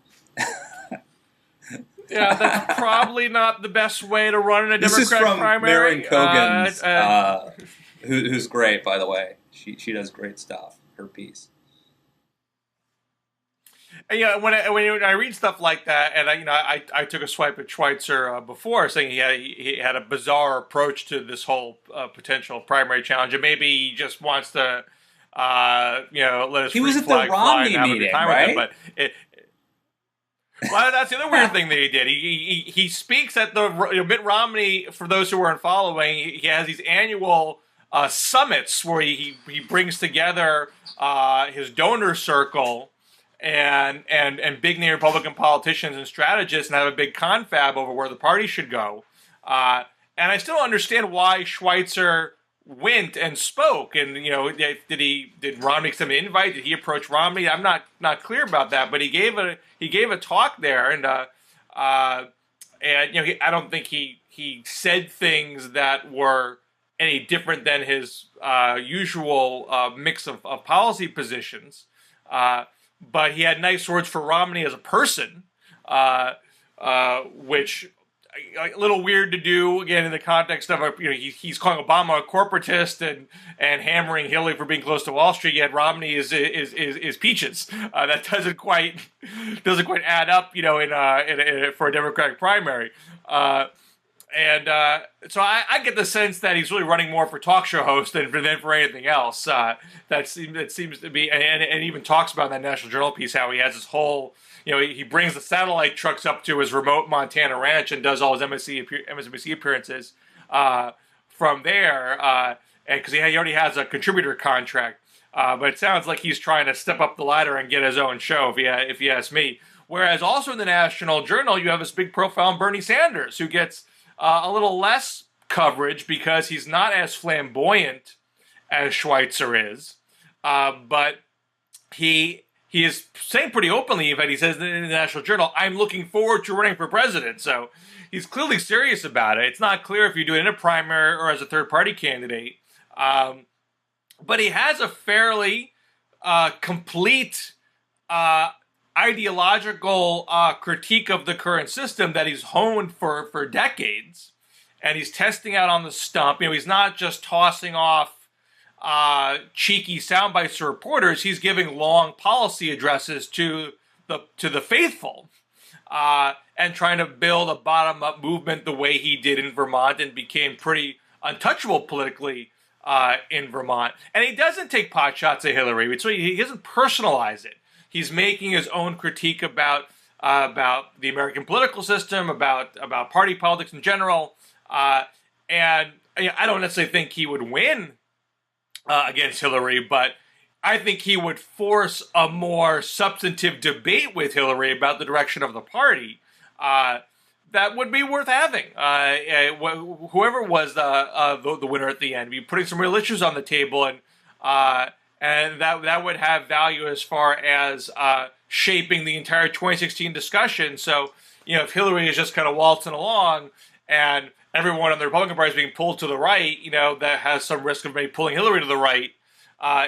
Yeah, that's probably not the best way to run a This Democratic is from primary. Maren Cogan's, who's great, by the way. She does great stuff. Her piece. And, when I read stuff like that, and I took a swipe at Schweitzer before, saying he had a bizarre approach to this whole potential primary challenge, and maybe he just wants to let his he free was at flag the fly Romney and have a good meeting, time right? with it. But well, that's the other weird thing that he did. He speaks at the Mitt Romney. For those who weren't following, he has these annual summits where he brings together his donor circle and big name Republican politicians and strategists, and have a big confab over where the party should go. And I still don't understand why Schweitzer went and spoke. And did Romney extend an invite? Did he approach Romney? I'm not clear about that. But he gave a talk there, and I don't think he said things that were any different than his usual mix of policy positions. But he had nice words for Romney as a person, which a little weird to do, again, in the context of he's calling Obama a corporatist and hammering Hillary for being close to Wall Street. Yet Romney is peaches. That doesn't quite add up, for a Democratic primary. So I get the sense that he's really running more for talk show host than for anything else. That seems to be, and even talks about in that National Journal piece how he has this whole, he brings the satellite trucks up to his remote Montana ranch and does all his MSNBC appearances from there, because he already has a contributor contract. But it sounds like he's trying to step up the ladder and get his own show, if you ask me. Whereas also in the National Journal, you have this big profile on Bernie Sanders, who gets a little less coverage because he's not as flamboyant as Schweitzer is, but he is saying pretty openly that he says in the National Journal, "I'm looking forward to running for president." So he's clearly serious about it. It's not clear if you do it in a primary or as a third-party candidate, but he has a fairly complete ideological critique of the current system that he's honed for decades, and he's testing out on the stump. He's not just tossing off cheeky sound bites to reporters. He's giving long policy addresses to the faithful, and trying to build a bottom-up movement the way he did in Vermont and became pretty untouchable politically in Vermont. And he doesn't take pot shots at Hillary. So he doesn't personalize it. He's making his own critique about the American political system, about party politics in general, and I don't necessarily think he would win against Hillary, but I think he would force a more substantive debate with Hillary about the direction of the party. That would be worth having. Whoever was the winner at the end, be putting some real issues on the table, and that would have value as far as shaping the entire 2016 discussion. So, if Hillary is just kind of waltzing along and everyone on the Republican Party is being pulled to the right, that has some risk of maybe pulling Hillary to the right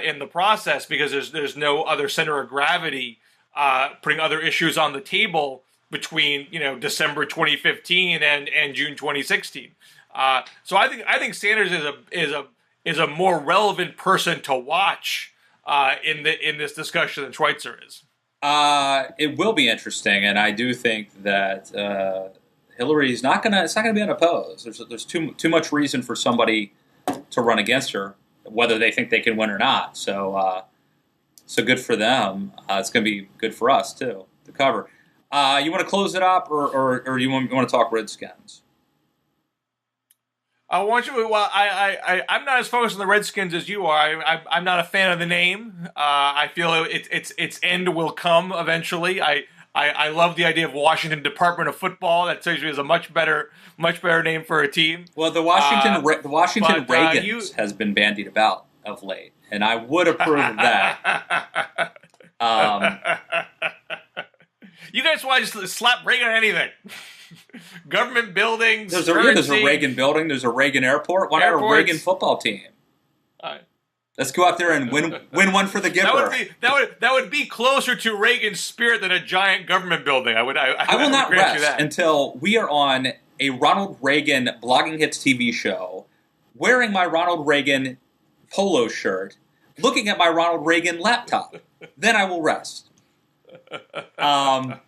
in the process, because there's no other center of gravity putting other issues on the table between December 2015 and June 2016. So I think Sanders is a more relevant person to watch in this discussion than Schweitzer is. It will be interesting, and I do think that Hillary's not gonna be unopposed. There's too much reason for somebody to run against her, whether they think they can win or not. So good for them. It's gonna be good for us too to cover. You want to close it up, or you want to talk Redskins? I'm not as focused on the Redskins as you are. I'm not a fan of the name. I feel its end will come eventually. I love the idea of Washington Department of Football. That tells me is a much better name for a team. Well, the Washington Reagans has been bandied about of late, and I would approve of that. You guys want to just slap Reagan on anything? Government buildings. There's a Reagan building. There's a Reagan airport. Why not a Reagan football team? Let's go out there and win one for the giver. That would be closer to Reagan's spirit than a giant government building. I will not rest until we are on a Ronald Reagan Blogging Hits TV show, wearing my Ronald Reagan polo shirt, looking at my Ronald Reagan laptop. Then I will rest. But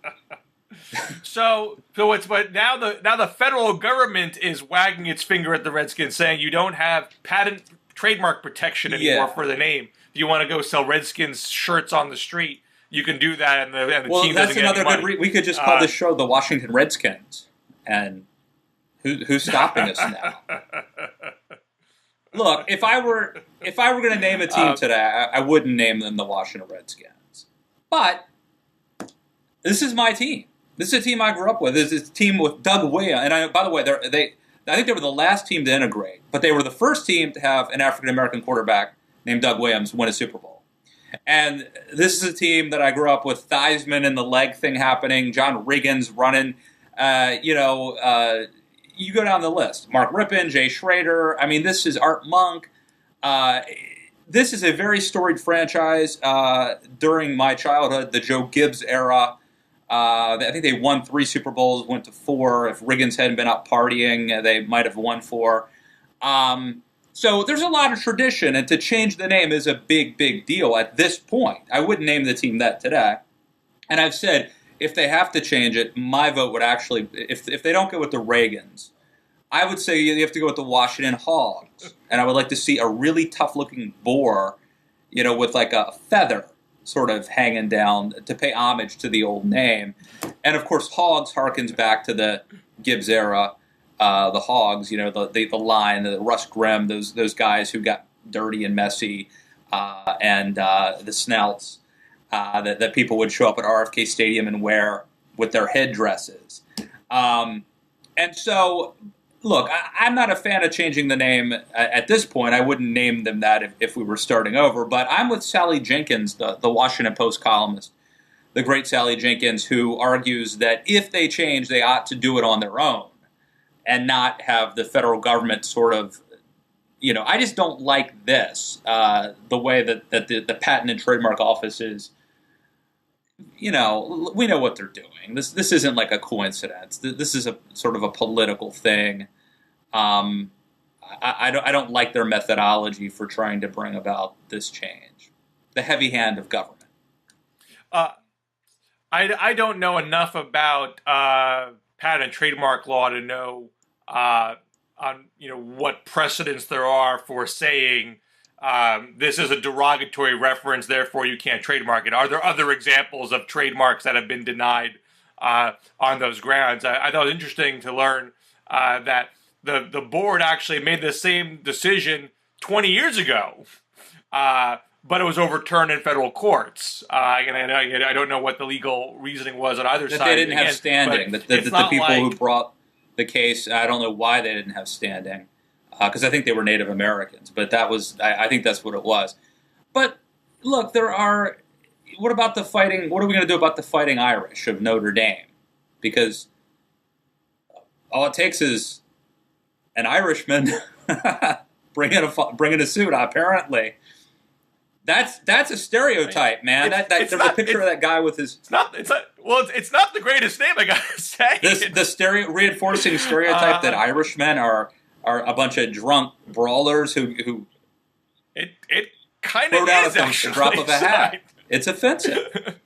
now the federal government is wagging its finger at the Redskins, saying you don't have trademark protection anymore for the name. If you want to go sell Redskins shirts on the street, you can do that, and the team doesn't get any money. We could just call this show the Washington Redskins, and who's stopping us now? Look, if I were going to name a team today, I wouldn't name them the Washington Redskins. But this is my team. This is a team I grew up with. This is a team with Doug Williams. And by the way, I think they were the last team to integrate, but they were the first team to have an African-American quarterback named Doug Williams win a Super Bowl. And this is a team that I grew up with Theismann and the leg thing happening, John Riggins running, you go down the list. Mark Rippon, Jay Schrader. I mean, this is Art Monk. This is a very storied franchise during my childhood, the Joe Gibbs era. I think they won 3 Super Bowls, went to 4. If Riggins hadn't been out partying, they might have won 4. So there's a lot of tradition, and to change the name is a big, big deal at this point. I wouldn't name the team that today. And I've said, if they have to change it, my vote would actually, if they don't go with the Reagans, I would say you have to go with the Washington Hogs. And I would like to see a really tough-looking boar, with like a feather sort of hanging down to pay homage to the old name. And, of course, Hogs harkens back to the Gibbs era. The Hogs, the line, the Russ Grimm, those guys who got dirty and messy, and the snouts that people would show up at RFK Stadium and wear with their headdresses. And so, look, I'm not a fan of changing the name at this point. I wouldn't name them that if we were starting over. But I'm with Sally Jenkins, the Washington Post columnist, the great Sally Jenkins, who argues that if they change, they ought to do it on their own and not have the federal government sort of, I just don't like this, the way that the Patent and Trademark Office is, we know what they're doing. This isn't like a coincidence. This is a sort of a political thing. I don't like their methodology for trying to bring about this change. The heavy hand of government. I don't know enough about patent and trademark law to know on what precedents there are for saying this is a derogatory reference, therefore you can't trademark it. Are there other examples of trademarks that have been denied on those grounds? I thought it was interesting to learn that the board actually made the same decision 20 years ago, but it was overturned in federal courts. And I don't know what the legal reasoning was on either side. They didn't have standing. The people who brought the case, I don't know why they didn't have standing, because I think they were Native Americans, but I think that's what it was. But look, what about the fighting, what are we going to do about the Fighting Irish of Notre Dame? Because all it takes is an Irishman bringing a suit, apparently. That's a stereotype, man. There's a picture of that guy with his. It's not the greatest name, I gotta say. The reinforcing stereotype that Irishmen are a bunch of drunk brawlers who. It kind of is actually. A drop of a hat. It's offensive.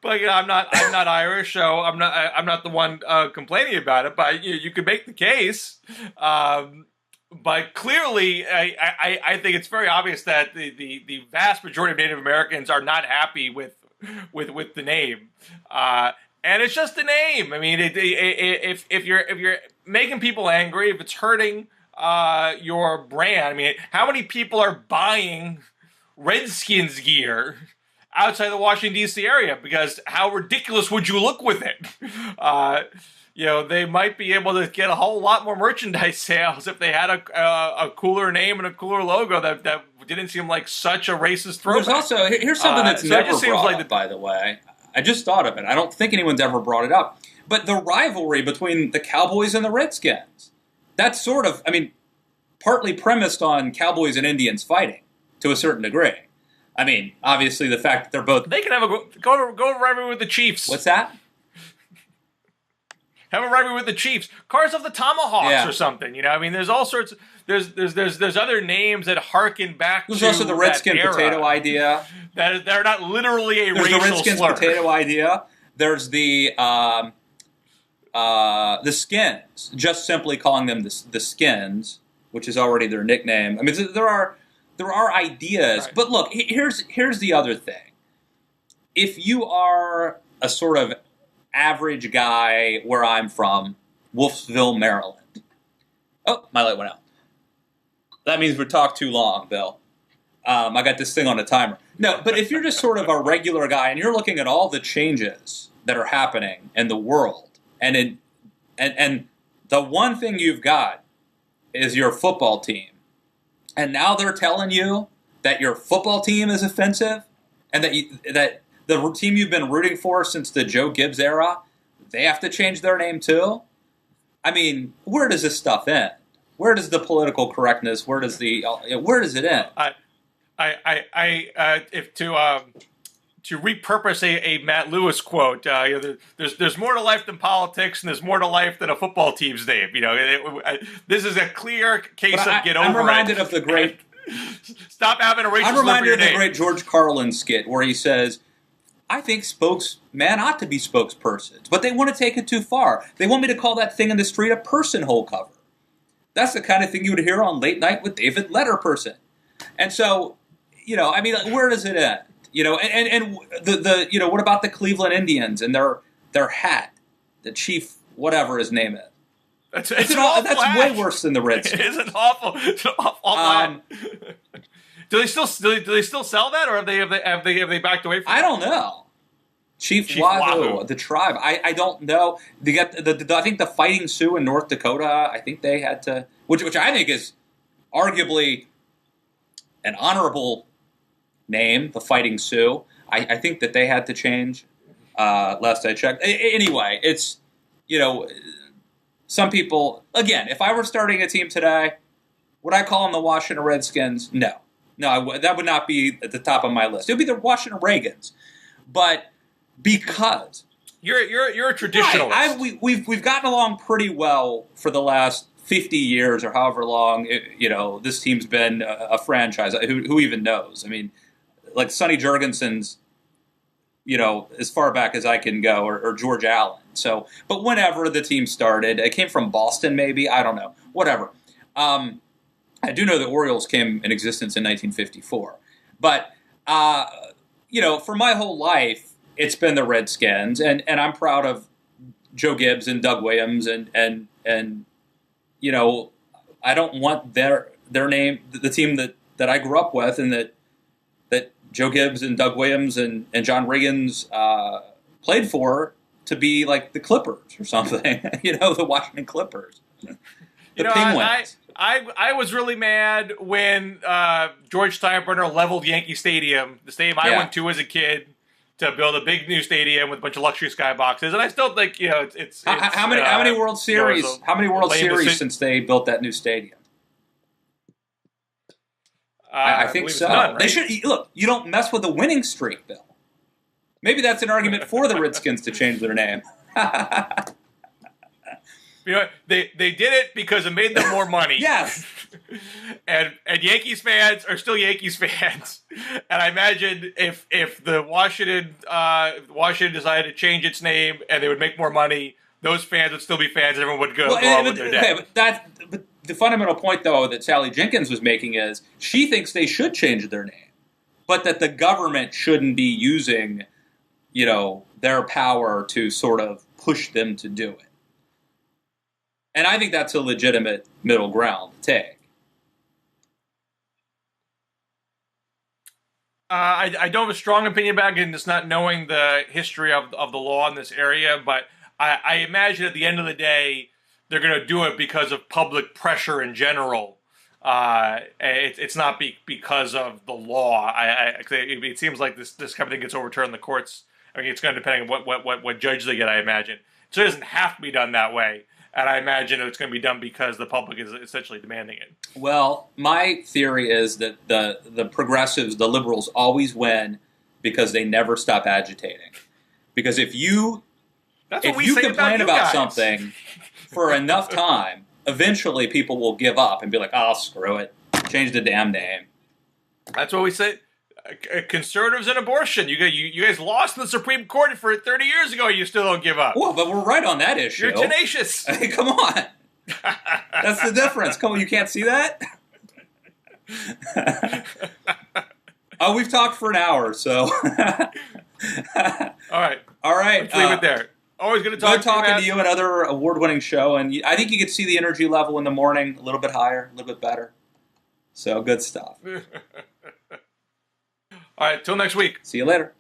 But I'm not Irish, so I'm not the one complaining about it. But you could make the case. But clearly, I think it's very obvious that the vast majority of Native Americans are not happy with the name, and it's just a name. I mean, if you're making people angry, if it's hurting your brand, I mean, how many people are buying Redskins gear outside the Washington D.C. area? Because how ridiculous would you look with it? They might be able to get a whole lot more merchandise sales if they had a cooler name and a cooler logo that didn't seem like such a racist throwback. There's also, here's something that's never brought up, by the way. I just thought of it. I don't think anyone's ever brought it up. But the rivalry between the Cowboys and the Redskins. That's sort of, partly premised on cowboys and Indians fighting to a certain degree. I mean, obviously the fact that they're both... They can have go rivalry with the Chiefs. What's that? Have a rivalry with the Chiefs. Cars of the Tomahawks or something. You know, I mean, there's all sorts... There's other names that harken back There's to also the Redskin potato idea. They're not literally a There's racial the Redskins slur. potato idea. There's the Skins. Just simply calling them the Skins, which is already their nickname. I mean, there are ideas, right. But look, here's the other thing. If you are a sort of average guy where I'm from, Wolfsville, Maryland. Oh, my light went out. That means we talked too long, Bill. I got this thing on a timer. No, but if you're just sort of a regular guy and you're looking at all the changes that are happening in the world, and the one thing you've got is your football team, and now they're telling you that your football team is offensive, and that the team you've been rooting for since the Joe Gibbs era, they have to change their name too. I mean, where does this stuff end? Where does the political correctness? Where does it end? If to repurpose a Matt Lewis quote, there's more to life than politics, and there's more to life than a football team's name. You know, this is a clear case of get over it. I'm reminded of the great. Stop having a racist. I'm reminded of the great George Carlin skit where he says, "I think spokesman ought to be spokespersons, but they want to take it too far. They want me to call that thing in the street a person hole cover." That's the kind of thing you would hear on Late Night with David Letterperson. And so, you know, I mean, where does it end? You know, and the you know, what about the Cleveland Indians and their hat, the chief, whatever his name is? That's way worse than the Redskins. It's an awful hat. Do they still sell that, or have they backed away from it? I don't know. Chief Wahoo, the tribe. I don't know. They got I think the Fighting Sioux in North Dakota. I think they had to, which I think is arguably an honorable name, the Fighting Sioux. I think that they had to change. Last I checked. Anyway, it's, you know, some people. Again, if I were starting a team today, would I call them the Washington Redskins? No, that would not be at the top of my list. It would be the Washington Reagans, but. Because you're a traditionalist. Right. We've gotten along pretty well for the last 50 years or however long this team's been a franchise. Who even knows? I mean, like Sonny Jurgensen's, as far back as I can go, or George Allen. So, but whenever the team started, it came from Boston, maybe, I don't know, whatever. I do know the Orioles came in existence in 1954, but for my whole life. It's been the Redskins, and I'm proud of Joe Gibbs and Doug Williams, and I don't want their name, the team that I grew up with, and that Joe Gibbs and Doug Williams and John Riggins played for, to be like the Clippers or something, the Washington Clippers, the Penguins. I was really mad when George Steinbrenner leveled Yankee Stadium, the stadium I went to as a kid, to build a big new stadium with a bunch of luxury skyboxes, and I still think it's how many World Series since they built that new stadium? I think so. None, right? They should look. You don't mess with a winning streak, Bill. Maybe that's an argument for the Redskins to change their name. They did it because it made them more money. Yes. And Yankees fans are still Yankees fans, and I imagine if the Washington decided to change its name and they would make more money, those fans would still be fans, and everyone would go on with their day. But the fundamental point, though, that Sally Jenkins was making is she thinks they should change their name, but that the government shouldn't be using, their power to sort of push them to do it. And I think that's a legitimate middle ground to take. I don't have a strong opinion about it, and just not knowing the history of the law in this area, but I imagine at the end of the day, they're going to do it because of public pressure in general. It's not because of the law. It seems like this kind of thing gets overturned in the courts. I mean, it's going to depend on what judge they get, I imagine. So it doesn't have to be done that way. And I imagine it's going to be done because the public is essentially demanding it. Well, my theory is that the progressives, the liberals, always win because they never stop agitating. Because if you complain about something for enough time, eventually people will give up and be like, "Oh, screw it, change the damn name." That's what we say. Conservatives and abortion. You guys lost in the Supreme Court for 30 years ago. You still don't give up. Well, but we're right on that issue. You're tenacious. Hey, come on. That's the difference. Come on, you can't see that? Oh, we've talked for an hour, so. All right. Let's leave it there. Always going to talk. Good talking to you. Another award-winning show, and I think you could see the energy level in the morning a little bit higher, a little bit better. So good stuff. All right, till next week. See you later.